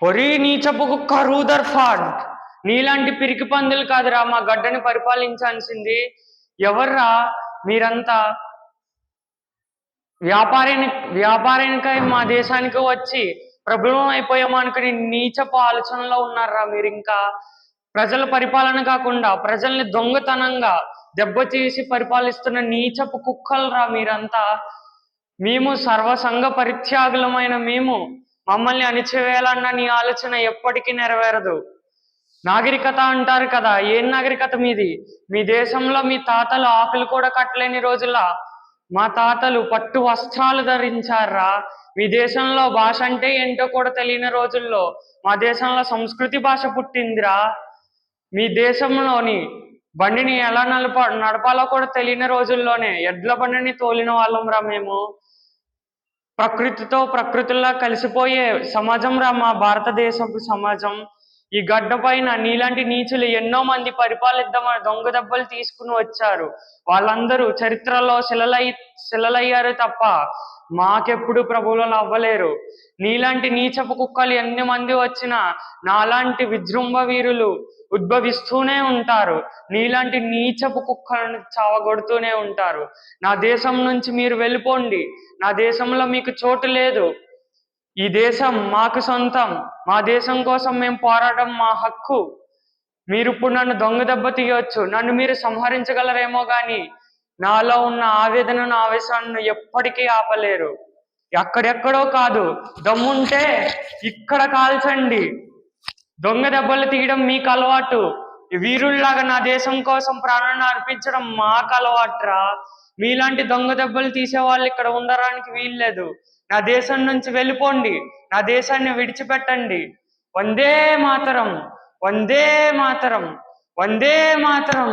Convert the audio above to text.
ఒరి నీచపు కుక్క రూదర్ఫార్డ్, నీలాంటి పిరికి పందులు కాదురా మా గడ్డని పరిపాలించాల్సింది. ఎవర్రా మీరంతా? వ్యాపారానికై మా దేశానికి వచ్చి ప్రభుత్వం అయిపోయాము అనుకుని నీచపు ఆలోచనలో ఉన్నారా మీరు? ఇంకా ప్రజల పరిపాలన కాకుండా ప్రజల్ని దొంగతనంగా దెబ్బతీసి పరిపాలిస్తున్న నీచపు కుక్కలరా మీరంతా. మేము సర్వసంగ పరిత్యాగులమైన మమ్మల్ని అణిచివేయాలన్న నీ ఆలోచన ఎప్పటికీ నెరవేరదు. నాగరికత అంటారు కదా, ఏం నాగరికత మీది? మీ దేశంలో మీ తాతలు ఆకులు కూడా కట్టలేని రోజుల్లో మా తాతలు పట్టు వస్త్రాలు ధరించారా. మీ దేశంలో భాష అంటే ఏంటో కూడా తెలియని రోజుల్లో మా దేశంలో సంస్కృతి భాష పుట్టిందిరా. మీ దేశంలోని బండిని ఎలా నడపాలో కూడా తెలియని రోజుల్లోనే ఎడ్ల బండిని తోలిన వాళ్ళం రా మేము. ప్రకృతిలో కలిసిపోయే సమాజం రా మా భారతదేశపు సమాజం. ఈ గడ్డ పైన నీలాంటి నీచులు ఎన్నో మంది పరిపాలిద్దామని దొంగ దెబ్బలు తీసుకుని వచ్చారు. వాళ్ళందరూ చరిత్రలో శిలలయ్యారు తప్ప మాకెప్పుడు ప్రభువులు అవ్వలేరు. నీలాంటి నీచపు కుక్కలు ఎన్ని మంది వచ్చినా నాలాంటి విజృంభ వీరులు ఉద్భవిస్తూనే ఉంటారు. నీలాంటి నీచపు కుక్కలను చావగొడుతూనే ఉంటారు. నా దేశం నుంచి మీరు వెళ్ళిపోండి. నా దేశంలో మీకు చోటు లేదు. ఈ దేశం మాకు సొంతం. మా దేశం కోసం మేము పోరాడడం మా హక్కు. మీరు ఇప్పుడు నన్ను దొంగ దెబ్బ తీయవచ్చు, నన్ను మీరు సంహరించగలరేమో కానీ నాలో ఉన్న ఆవేదనను ఆవేశాన్ని ఎప్పటికీ ఆపలేరు. ఎక్కడెక్కడో కాదు, దమ్ముంటే ఇక్కడ కాల్చండి. దొంగ దెబ్బలు తీయడం మీకు అలవాటు. వీరుల్లాగా నా దేశం కోసం ప్రాణాన్ని అర్పించడం మాకు అలవాటురా. మీలాంటి దొంగ దెబ్బలు తీసే వాళ్ళు ఇక్కడ ఉండడానికి వీల్లేదు. నా దేశం నుంచి వెళ్ళిపోండి. నా దేశాన్ని విడిచిపెట్టండి. వందే మాతరం, వందే మాతరం, వందే మాతరం.